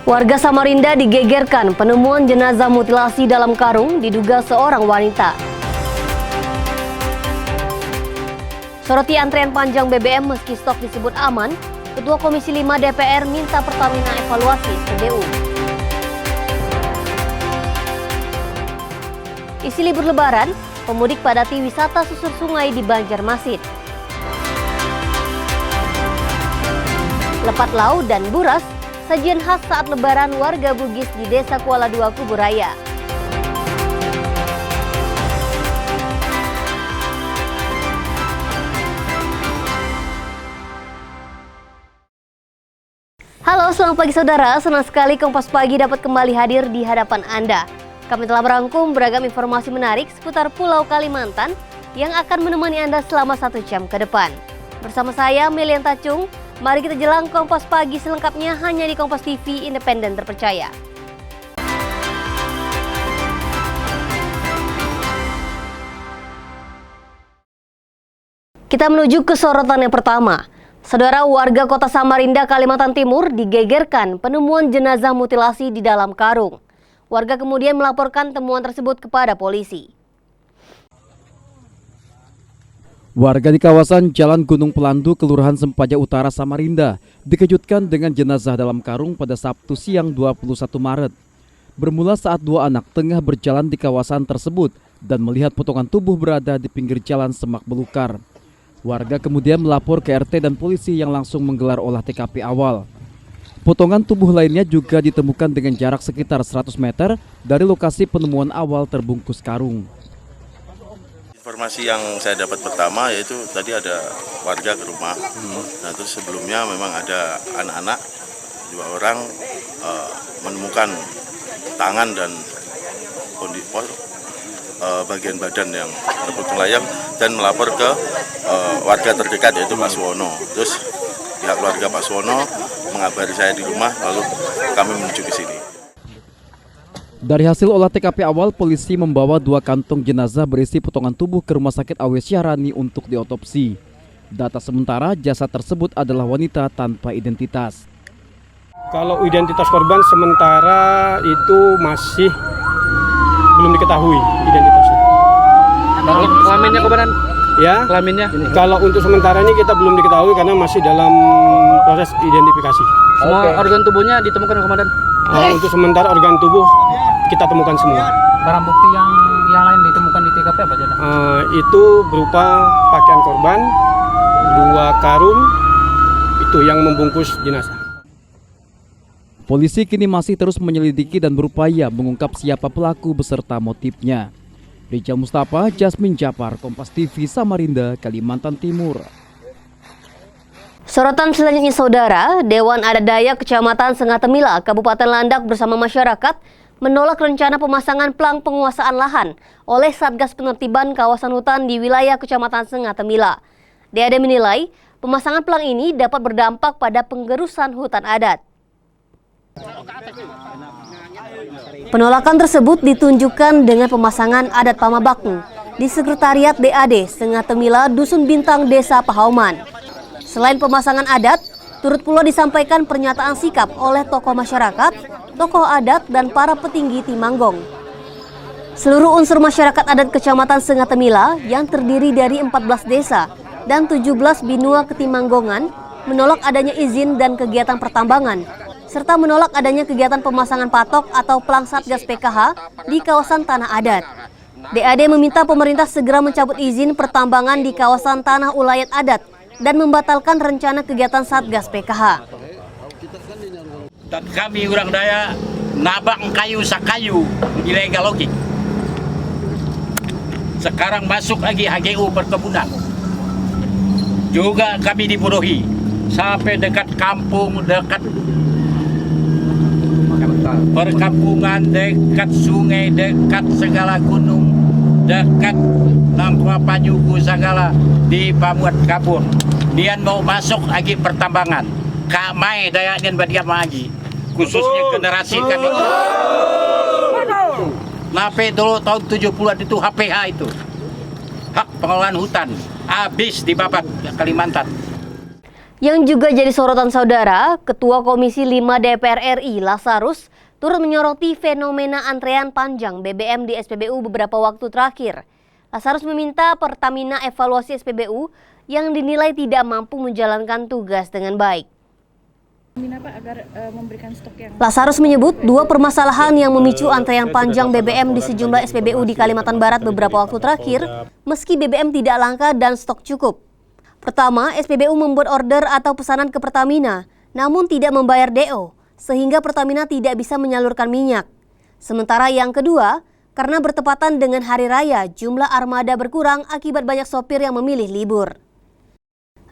Warga Samarinda digegerkan penemuan jenazah mutilasi dalam karung diduga seorang wanita. Soroti antrean panjang BBM meski stok disebut aman, Ketua Komisi 5 DPR minta Pertamina evaluasi SPBU. Isi libur Lebaran, pemudik padati wisata susur sungai di Banjarmasin. Lepat lau dan buras, sajian khas saat Lebaran warga Bugis di Desa Kuala Dua Kuburaya. Halo, selamat pagi saudara. Senang sekali Kompas Pagi dapat kembali hadir di hadapan Anda. Kami telah merangkum beragam informasi menarik seputar Pulau Kalimantan yang akan menemani Anda selama 1 jam ke depan. Bersama saya, Melian Tacung, mari kita jelang Kompas Pagi selengkapnya hanya di Kompas TV Independen Terpercaya. Kita menuju ke sorotan yang pertama. Saudara, warga kota Samarinda, Kalimantan Timur digegerkan penemuan jenazah mutilasi di dalam karung. Warga kemudian melaporkan temuan tersebut kepada polisi. Warga di kawasan Jalan Gunung Pelandu, Kelurahan Sempaja Utara, Samarinda, dikejutkan dengan jenazah dalam karung pada Sabtu siang 21 Maret. Bermula saat 2 anak tengah berjalan di kawasan tersebut dan melihat potongan tubuh berada di pinggir jalan semak belukar. Warga kemudian melapor ke RT dan polisi yang langsung menggelar olah TKP awal. Potongan tubuh lainnya juga ditemukan dengan jarak sekitar 100 meter dari lokasi penemuan awal terbungkus karung. Informasi yang saya dapat pertama yaitu tadi ada warga ke rumah. Nah, terus sebelumnya memang ada anak-anak 2 orang menemukan tangan dan bagian badan yang terputus layang dan melapor ke warga terdekat yaitu Pak Suwono. Terus pihak keluarga Pak Suwono mengabari saya di rumah, lalu kami menuju ke sini. Dari hasil olah TKP awal, polisi membawa 2 kantong jenazah berisi potongan tubuh ke Rumah Sakit AW Syahrani untuk diotopsi. Data sementara, jasad tersebut adalah wanita tanpa identitas. Kalau identitas korban sementara itu masih belum diketahui identitasnya. Kalau kelaminnya komandan? Ya, Kelaminnya? kalau untuk sementara ini kita belum diketahui karena masih dalam proses identifikasi. Semua organ tubuhnya ditemukan komandan? Untuk sementara organ tubuh kita temukan semua. Barang bukti yang lain ditemukan di TKP apa aja? Itu berupa pakaian korban, 2 karung, itu yang membungkus jenazah. Polisi kini masih terus menyelidiki dan berupaya mengungkap siapa pelaku beserta motifnya. Rijal Mustafa, Jasmine Japar, Kompas TV, Samarinda, Kalimantan Timur. Sorotan selanjutnya saudara, Dewan Adat Dayak Kecamatan Sengatemila, Kabupaten Landak bersama masyarakat menolak rencana pemasangan plang penguasaan lahan oleh Satgas Penertiban Kawasan Hutan di wilayah Kecamatan Sengatemila. DAD menilai pemasangan plang ini dapat berdampak pada penggerusan hutan adat. Penolakan tersebut ditunjukkan dengan pemasangan adat Pamabaknu di Sekretariat DAD Sengatemila, Dusun Bintang, Desa Pahauman. Selain pemasangan adat, turut pula disampaikan pernyataan sikap oleh tokoh masyarakat, tokoh adat, dan para petinggi Timanggong. Seluruh unsur masyarakat adat Kecamatan Sengatemila yang terdiri dari 14 desa dan 17 binua ketimanggongan menolak adanya izin dan kegiatan pertambangan, serta menolak adanya kegiatan pemasangan patok atau plang Satgas PKH di kawasan tanah adat. DAD meminta pemerintah segera mencabut izin pertambangan di kawasan tanah ulayat adat dan membatalkan rencana kegiatan Satgas PKH. Dan kami orang Dayak nabang kayu sakayu ilegal lagi. Sekarang masuk lagi HGU perkebunan. Juga kami dibodohi sampai dekat kampung, dekat perkampungan, dekat sungai, dekat segala gunung, dekat Nampua Panyugu segala di Pamuat Kapur. Dian mau masuk lagi pertambangan. Kak Mai Dayak Dian Badiam lagi. Khususnya generasi kami. Nape dulu tahun 70-an itu HPH itu. Hak pengelolaan hutan. Habis di Babat, Kalimantan. Yang juga jadi sorotan saudara, Ketua Komisi 5 DPR RI Lazarus turut menyoroti fenomena antrean panjang BBM di SPBU beberapa waktu terakhir. Lazarus meminta Pertamina evaluasi SPBU yang dinilai tidak mampu menjalankan tugas dengan baik. Lazarus menyebut dua permasalahan yang memicu antrean panjang BBM di sejumlah SPBU di Kalimantan Barat beberapa waktu terakhir, meski BBM tidak langka dan stok cukup. Pertama, SPBU membuat order atau pesanan ke Pertamina, namun tidak membayar DO, sehingga Pertamina tidak bisa menyalurkan minyak. Sementara yang kedua, karena bertepatan dengan hari raya, jumlah armada berkurang akibat banyak sopir yang memilih libur.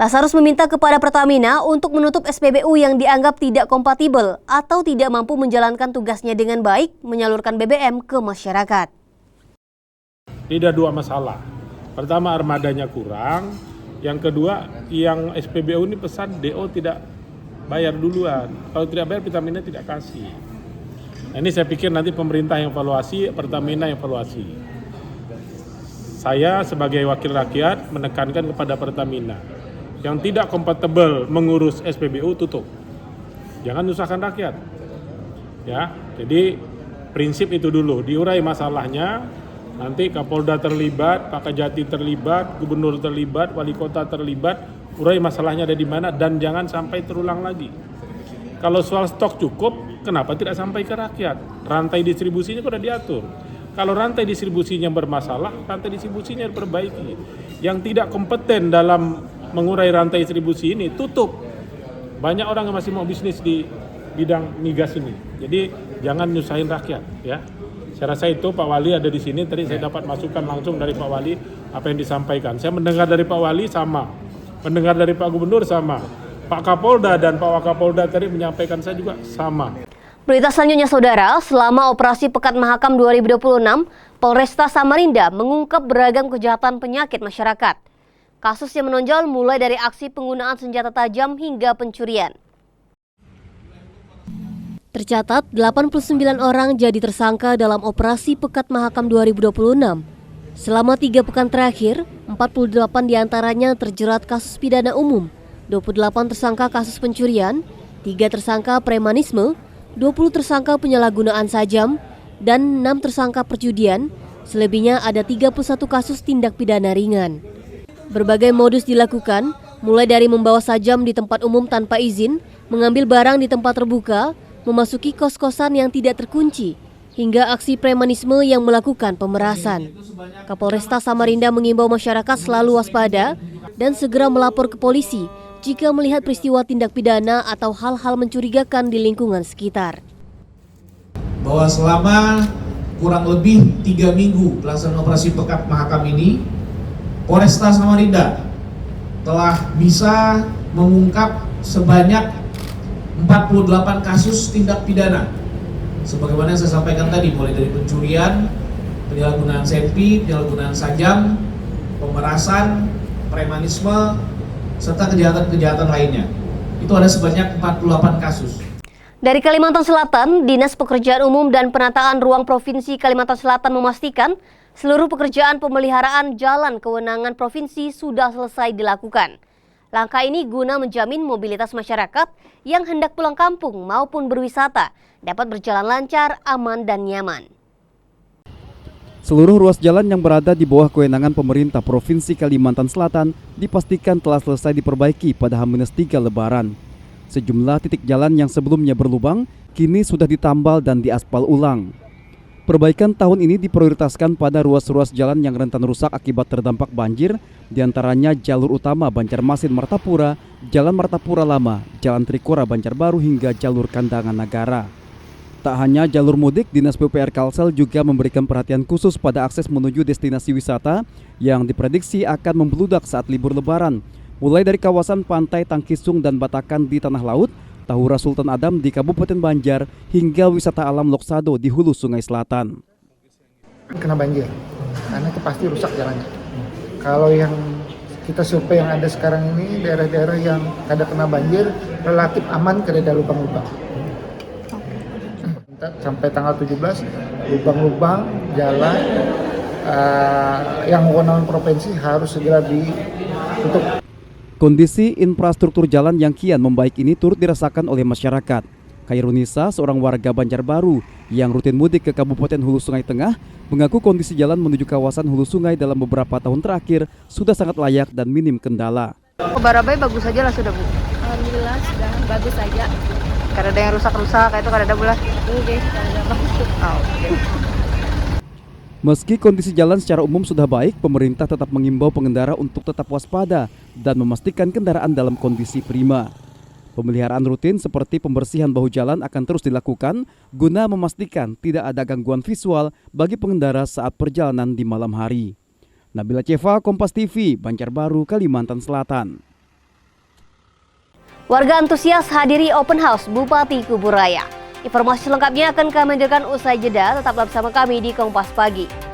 Lazarus meminta kepada Pertamina untuk menutup SPBU yang dianggap tidak kompatibel atau tidak mampu menjalankan tugasnya dengan baik menyalurkan BBM ke masyarakat. Tidak dua masalah. Pertama, armadanya kurang. Yang kedua, yang SPBU ini pesan DO tidak bayar duluan. Kalau tidak bayar, Pertamina tidak kasih. Nah, ini saya pikir nanti pemerintah yang evaluasi, Pertamina yang evaluasi. Saya sebagai wakil rakyat menekankan kepada Pertamina, yang tidak kompatibel mengurus SPBU tutup. Jangan nyusahkan rakyat. Ya, jadi prinsip itu dulu, diurai masalahnya. Nanti Kapolda terlibat, Pak Kajati terlibat, Gubernur terlibat, Wali Kota terlibat, urai masalahnya ada di mana dan jangan sampai terulang lagi. Kalau soal stok cukup, kenapa tidak sampai ke rakyat? Rantai distribusinya sudah diatur. Kalau rantai distribusinya bermasalah, rantai distribusinya diperbaiki. Yang tidak kompeten dalam mengurai rantai distribusi ini tutup. Banyak orang yang masih mau bisnis di bidang migas ini. Jadi jangan nyusahin rakyat, ya. Saya rasa itu Pak Wali ada di sini, tadi saya dapat masukan langsung dari Pak Wali apa yang disampaikan. Saya mendengar dari Pak Wali sama, mendengar dari Pak Gubernur sama, Pak Kapolda dan Pak Wakapolda tadi menyampaikan saya juga sama. Berita selanjutnya saudara, selama operasi Pekan Mahakam 2026, Polresta Samarinda mengungkap beragam kejahatan penyakit masyarakat. Kasus yang menonjol mulai dari aksi penggunaan senjata tajam hingga pencurian. Tercatat 89 orang jadi tersangka dalam operasi Pekan Mahakam 2026. Selama 3 pekan terakhir, 48 diantaranya terjerat kasus pidana umum, 28 tersangka kasus pencurian, 3 tersangka premanisme, 20 tersangka penyalahgunaan sajam, dan 6 tersangka perjudian. Selebihnya ada 31 kasus tindak pidana ringan. Berbagai modus dilakukan, mulai dari membawa sajam di tempat umum tanpa izin, mengambil barang di tempat terbuka, memasuki kos-kosan yang tidak terkunci, hingga aksi premanisme yang melakukan pemerasan. Kapolresta Samarinda mengimbau masyarakat selalu waspada dan segera melapor ke polisi jika melihat peristiwa tindak pidana atau hal-hal mencurigakan di lingkungan sekitar. Bahwa selama kurang lebih 3 minggu pelaksanaan operasi Pekan Mahakam ini, Polresta Samarinda telah bisa mengungkap sebanyak 48 kasus tindak pidana. Sebagaimana yang saya sampaikan tadi, mulai dari pencurian, penyalahgunaan senpi, penyalahgunaan sajam, pemerasan, premanisme, serta kejahatan-kejahatan lainnya. Itu ada sebanyak 48 kasus. Dari Kalimantan Selatan, Dinas Pekerjaan Umum dan Penataan Ruang Provinsi Kalimantan Selatan memastikan seluruh pekerjaan pemeliharaan jalan kewenangan provinsi sudah selesai dilakukan. Langkah ini guna menjamin mobilitas masyarakat yang hendak pulang kampung maupun berwisata dapat berjalan lancar, aman, dan nyaman. Seluruh ruas jalan yang berada di bawah kewenangan pemerintah Provinsi Kalimantan Selatan dipastikan telah selesai diperbaiki pada H-3 Lebaran. Sejumlah titik jalan yang sebelumnya berlubang kini sudah ditambal dan diaspal ulang. Perbaikan tahun ini diprioritaskan pada ruas-ruas jalan yang rentan rusak akibat terdampak banjir, diantaranya jalur utama Banjarmasin-Martapura, Jalan Martapura Lama, Jalan Trikora Banjarbaru hingga jalur Kandangan Nagara. Tak hanya jalur mudik, Dinas PUPR Kalsel juga memberikan perhatian khusus pada akses menuju destinasi wisata yang diprediksi akan membludak saat libur Lebaran, mulai dari kawasan Pantai Tangkisung dan Batakan di Tanah Laut, Tahura Sultan Adam di Kabupaten Banjar, hingga wisata alam Loksado di hulu Sungai Selatan. Kena banjir, karena itu pasti rusak jalannya. Kalau yang kita survei yang ada sekarang ini, daerah-daerah yang ada kena banjir relatif aman, karena ada lubang-lubang. Sampai tanggal 17, lubang-lubang jalan yang kewenangan provinsi harus segera ditutup. Kondisi infrastruktur jalan yang kian membaik ini turut dirasakan oleh masyarakat. Khairunisa, seorang warga Banjarbaru yang rutin mudik ke Kabupaten Hulu Sungai Tengah, mengaku kondisi jalan menuju kawasan Hulu Sungai dalam beberapa tahun terakhir sudah sangat layak dan minim kendala. Barabai bagus saja lah sudah Bu. Alhamdulillah sudah bagus saja. Karena ada yang rusak-rusak itu kada ada bulan. Oke, ada bagus. Oke. Meski kondisi jalan secara umum sudah baik, pemerintah tetap mengimbau pengendara untuk tetap waspada dan memastikan kendaraan dalam kondisi prima. Pemeliharaan rutin seperti pembersihan bahu jalan akan terus dilakukan guna memastikan tidak ada gangguan visual bagi pengendara saat perjalanan di malam hari. Nabila Ceva, Kompas TV, Banjarbaru, Kalimantan Selatan. Warga antusias hadiri open house Bupati Kuburaya. Informasi lengkapnya akan kami hadirkan usai jeda. Tetaplah bersama kami di Kompas Pagi.